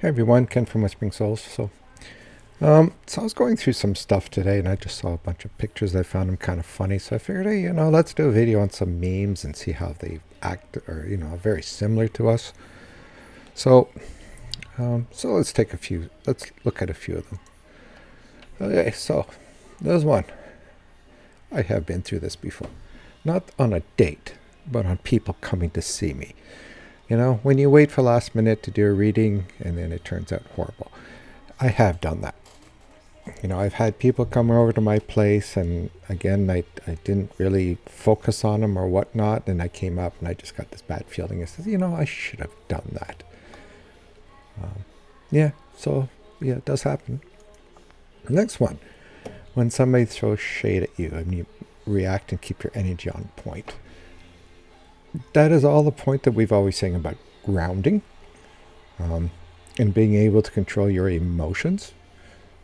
Hey everyone, Ken from Whispering Souls. So I was going through some stuff today, and I just saw a bunch of pictures. I found them kind of funny, so I figured, hey, let's do a video on some memes and see how they act, or very similar to us. So, so let's take a few. Let's look at a few of them. Okay, so there's one. I have been through this before, not on a date, but on people coming to see me. When you wait for last minute to do a reading and then it turns out horrible. I have done that. I've had people come over to my place, and again, I didn't really focus on them or whatnot, and I came up and I just got this bad feeling. I said, I should have done that. Yeah, it does happen. Next one, when somebody throws shade at you and you react and keep your energy on point. That is all the point that we've always saying about grounding, and being able to control your emotions.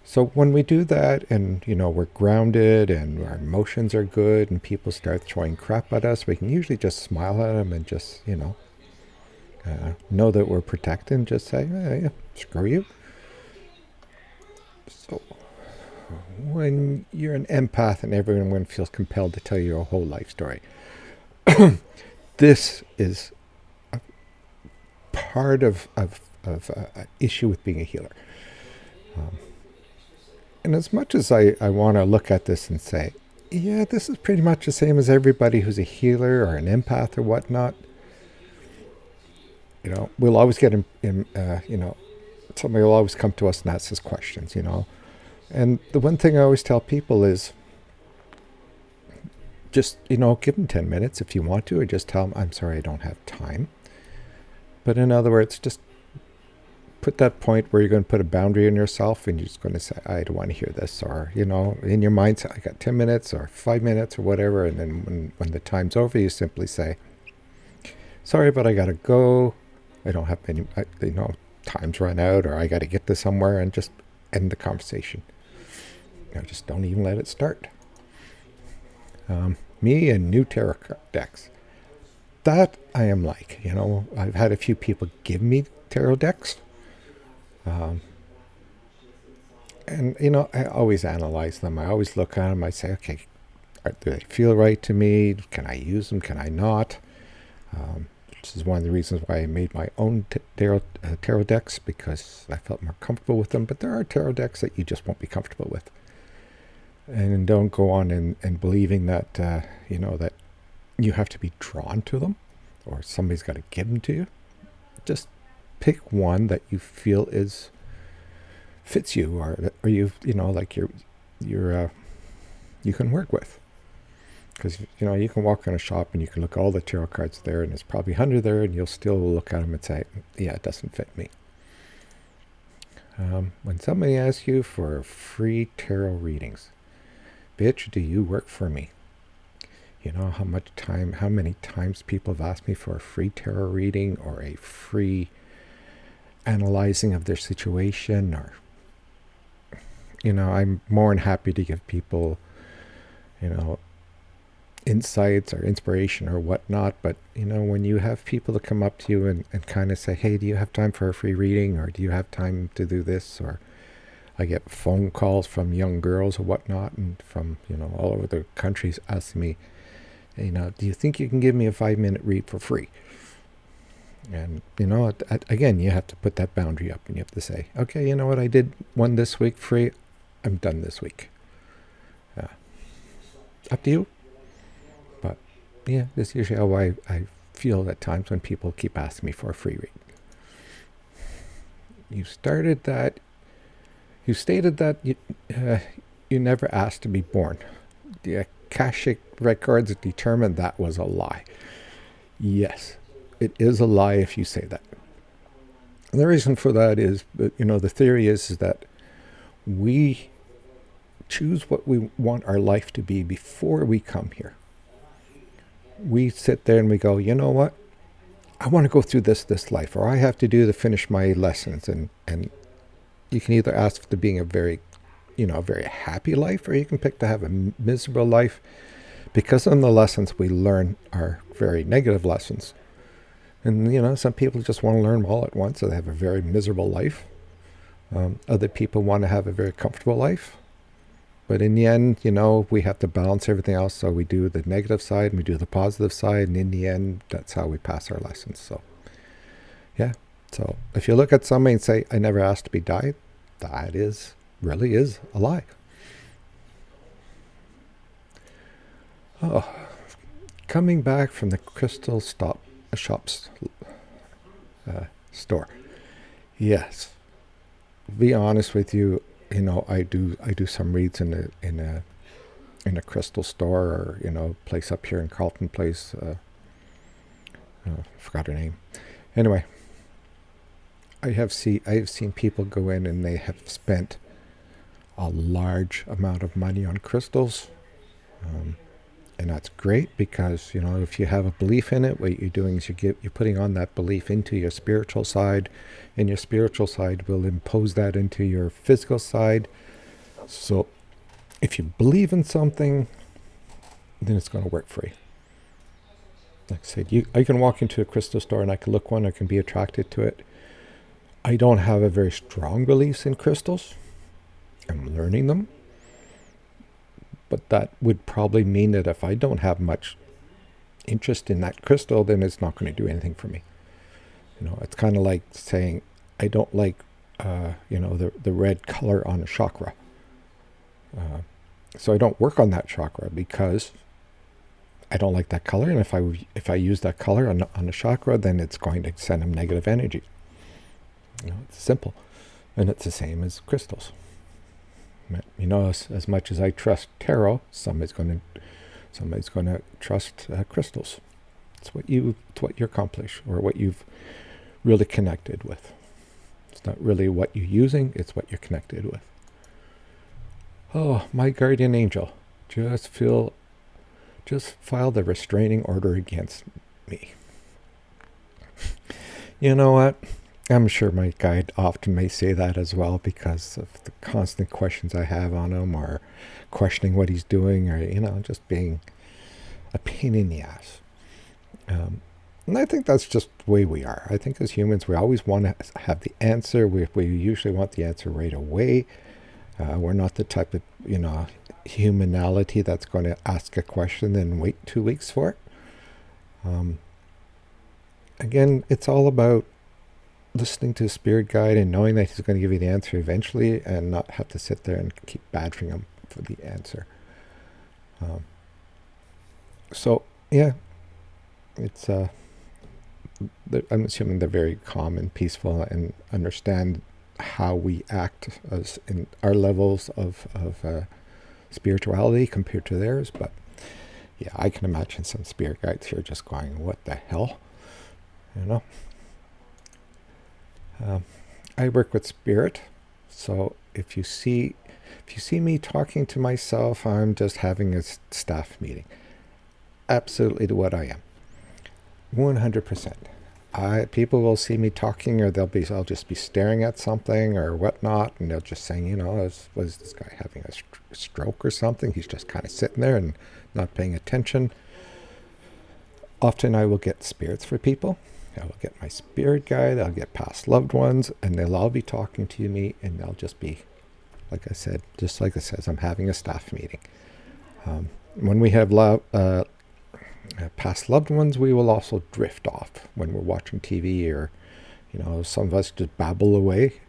So when we do that and, we're grounded and our emotions are good and people start throwing crap at us, we can usually just smile at them and just, know that we're protected and just say, yeah, screw you. So when you're an empath and everyone feels compelled to tell you your whole life story, this is a part of an issue with being a healer. And as much as I want to look at this and say, yeah, this is pretty much the same as everybody who's a healer or an empath or whatnot, we'll always get, somebody will always come to us and ask us questions, And the one thing I always tell people is just, give them 10 minutes if you want to, or just tell them, I'm sorry, I don't have time. But in other words, just put that point where you're going to put a boundary in yourself and you're just going to say, I don't want to hear this, or, in your mind, say, I got 10 minutes or 5 minutes or whatever. And then when the time's over, you simply say, sorry, but I got to go. I don't have any, time's run out, or I got to get to somewhere, and just end the conversation. Just don't even let it start. Me and new tarot decks. That I am like, I've had a few people give me tarot decks. And, I always analyze them. I always look at them. I say, okay, do they feel right to me? Can I use them? Can I not? This is one of the reasons why I made my own tarot decks, because I felt more comfortable with them. But there are tarot decks that you just won't be comfortable with. And don't go on and believing that, that you have to be drawn to them or somebody's got to give them to you. Just pick one that you feel fits you, or you can work with. Because, you can walk in a shop and you can look at all the tarot cards there, and there's probably 100 there, and you'll still look at them and say, yeah, it doesn't fit me. When somebody asks you for free tarot readings, bitch, do you work for me? How many times people have asked me for a free tarot reading or a free analyzing of their situation, or, I'm more than happy to give people, insights or inspiration or whatnot. But, when you have people that come up to you and kind of say, hey, do you have time for a free reading, or do you have time to do this? Or I get phone calls from young girls or whatnot, and from, all over the countries asking me, do you think you can give me a 5-minute read for free? And, again, you have to put that boundary up, and you have to say, okay, you know what, I did one this week free. I'm done this week. Up to you. But, yeah, this is usually how I feel at times when people keep asking me for a free read. You stated that you never asked to be born. The Akashic records determined that was a lie. Yes, it is a lie if you say that. And the reason for that is, the theory is that we choose what we want our life to be before we come here. We sit there and we go, you know what? I want to go through this life, or I have to do to finish my lessons. And you can either ask to being a very happy life, or you can pick to have a miserable life, because some of the lessons we learn are very negative lessons. And, some people just want to learn all at once, so they have a very miserable life. Other people want to have a very comfortable life. But in the end, we have to balance everything else. So we do the negative side and we do the positive side. And in the end, that's how we pass our lessons. So, yeah. So if you look at somebody and say, I never asked to be died, that really is a lie. Oh, coming back from the crystal shops store. Yes. Be honest with you, I do some reads in a crystal store, or place up here in Carlton Place. I forgot her name. Anyway, I have seen people go in and they have spent a large amount of money on crystals, and that's great because if you have a belief in it, what you're doing is you're putting on that belief into your spiritual side, and your spiritual side will impose that into your physical side. So if you believe in something, then it's going to work for you. Like I said, I can walk into a crystal store and I can look one, I can be attracted to it. I don't have a very strong beliefs in crystals. I'm learning them. But that would probably mean that if I don't have much interest in that crystal, then it's not going to do anything for me. It's kind of like saying I don't like, the red color on a chakra. So I don't work on that chakra because I don't like that color. And if I use that color on a chakra, then it's going to send them negative energy. It's simple. And it's the same as crystals. As much as I trust tarot, somebody's going to trust crystals. It's what you accomplish, or what you've really connected with. It's not really what you're using, it's what you're connected with. Oh, my guardian angel, just filed a restraining order against me. You know what? I'm sure my guide often may say that as well, because of the constant questions I have on him, or questioning what he's doing, or just being a pain in the ass. And I think that's just the way we are. I think as humans, we always want to have the answer. We usually want the answer right away. We're not the type of humanality that's going to ask a question then wait 2 weeks for it. Again, it's all about listening to a spirit guide and knowing that he's going to give you the answer eventually, and not have to sit there and keep badgering him for the answer. So yeah, it's I'm assuming they're very calm and peaceful and understand how we act as in our levels of spirituality compared to theirs. But yeah, I can imagine some spirit guides here just going, what the hell? I work with spirit, so if you see me talking to myself, I'm just having a staff meeting. Absolutely to what I am. 100%. People will see me talking, or I'll just be staring at something or whatnot, and they'll just saying, was this guy having a stroke or something? He's just kind of sitting there and not paying attention. Often I will get spirits for people. I will get my spirit guide, I'll get past loved ones, and they'll all be talking to me, and they'll just be, like I said, just like it says, I'm having a staff meeting. When we have past loved ones, we will also drift off when we're watching TV, or some of us just babble away.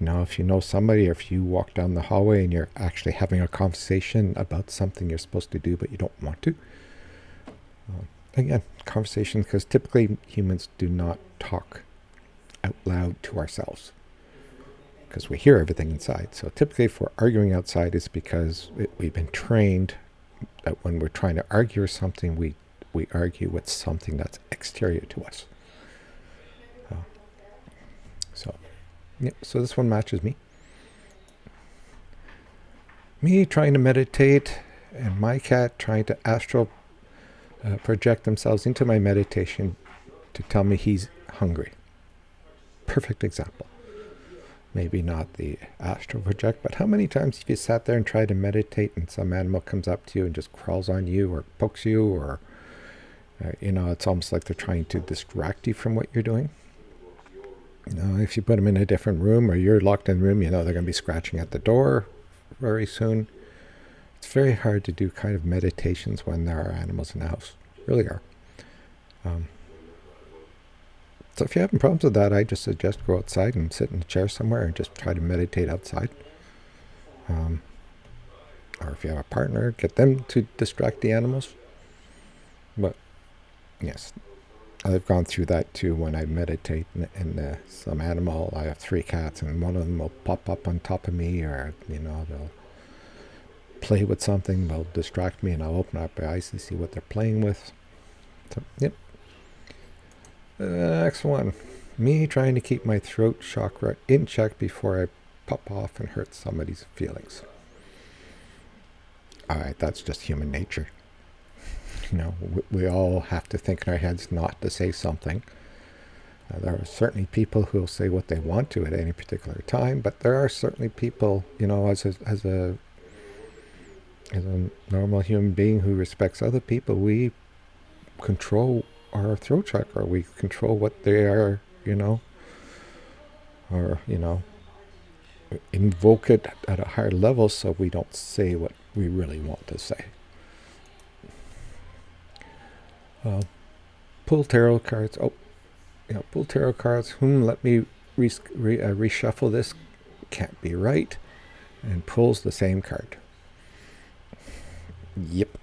If you know somebody, or if you walk down the hallway and you're actually having a conversation about something you're supposed to do but you don't want to. Again, conversation, because typically humans do not talk out loud to ourselves because we hear everything inside. So typically if we're arguing outside, it's because we've been trained that when we're trying to argue or something, we argue with something that's exterior to us. So this one matches me. Me trying to meditate, and my cat trying to astral project themselves into my meditation to tell me he's hungry. Perfect example. Maybe not the astral project, but how many times have you sat there and tried to meditate and some animal comes up to you and just crawls on you or pokes you, or It's almost like they're trying to distract you from what you're doing. If you put them in a different room or you're locked in the room, they're going to be scratching at the door very soon. It's very hard to do kind of meditations when there are animals in the house. Really are. So if you're having problems with that, I just suggest go outside and sit in a chair somewhere and just try to meditate outside. Or if you have a partner, get them to distract the animals. But yes, I've gone through that too when I meditate and some animal. I have 3 cats and one of them will pop up on top of me, or they'll play with something, they'll distract me, and I'll open up my eyes to see what they're playing with. So, yep. Next one, me trying to keep my throat chakra in check before I pop off and hurt somebody's feelings. Alright, that's just human nature. We all have to think in our heads not to say something. There are certainly people who will say what they want to at any particular time, but there are certainly people, as a normal human being who respects other people, we control our throat chakra. We control what they are, or, invoke it at a higher level so we don't say what we really want to say. Pull tarot cards. Pull tarot cards. Let me reshuffle this. Can't be right. And pulls the same card. Yep.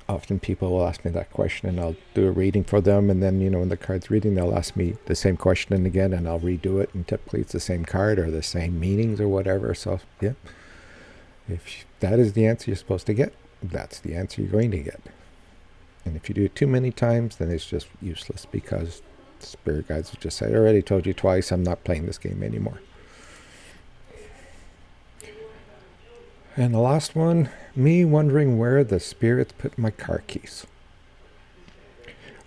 Often people will ask me that question and I'll do a reading for them, and then when the card's reading, they'll ask me the same question again and I'll redo it, and typically it's the same card or the same meanings or whatever. So yeah, if that is the answer you're supposed to get, that's the answer you're going to get. And if you do it too many times, then it's just useless, because spirit guides will just say, I already told you twice, I'm not playing this game anymore. And the last one, me wondering where the spirits put my car keys.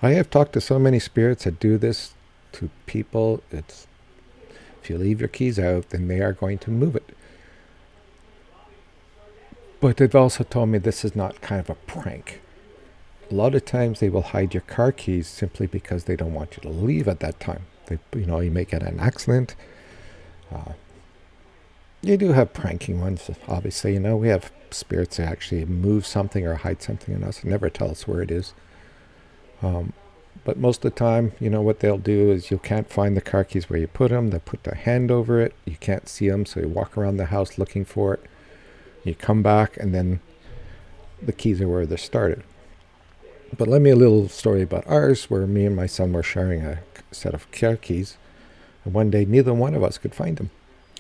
I have talked to so many spirits that do this to people. If you leave your keys out, then they are going to move it. But they've also told me this is not kind of a prank. A lot of times they will hide your car keys simply because they don't want you to leave at that time. You may get an accident. You do have pranking ones, obviously. We have spirits that actually move something or hide something in us and never tell us where it is. But most of the time, what they'll do is you can't find the car keys where you put them. They'll put their hand over it. You can't see them, so you walk around the house looking for it. You come back, and then the keys are where they're started. But let me a little story about ours, where me and my son were sharing a set of car keys, and one day neither one of us could find them.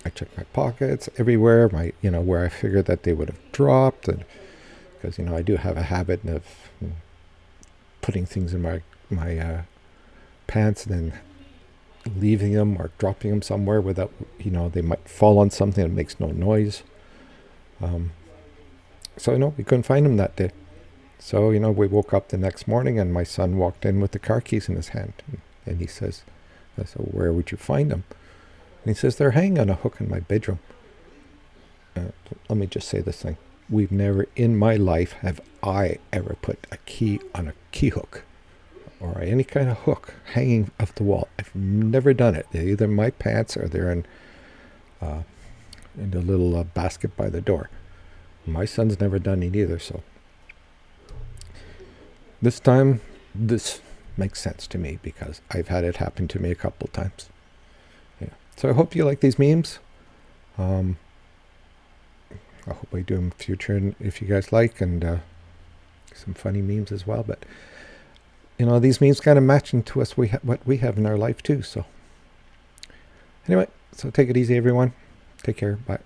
I checked my pockets, everywhere, where I figured that they would have dropped, and because I do have a habit of putting things in my pants and then leaving them or dropping them somewhere without, they might fall on something that makes no noise. So we couldn't find them that day. So we woke up the next morning and my son walked in with the car keys in his hand, and he says, I said, where would you find them? And he says, they're hanging on a hook in my bedroom. Let me just say this thing. We've never in my life have I ever put a key on a key hook or any kind of hook hanging off the wall. I've never done it. They're either in my pants or they're in the little basket by the door. My son's never done it either. So this time, this makes sense to me because I've had it happen to me a couple of times. Yeah. So I hope you like these memes. I hope I do them in the future if you guys like, and some funny memes as well. But these memes kind of match into us what we have in our life too. So anyway, so take it easy, everyone. Take care. Bye.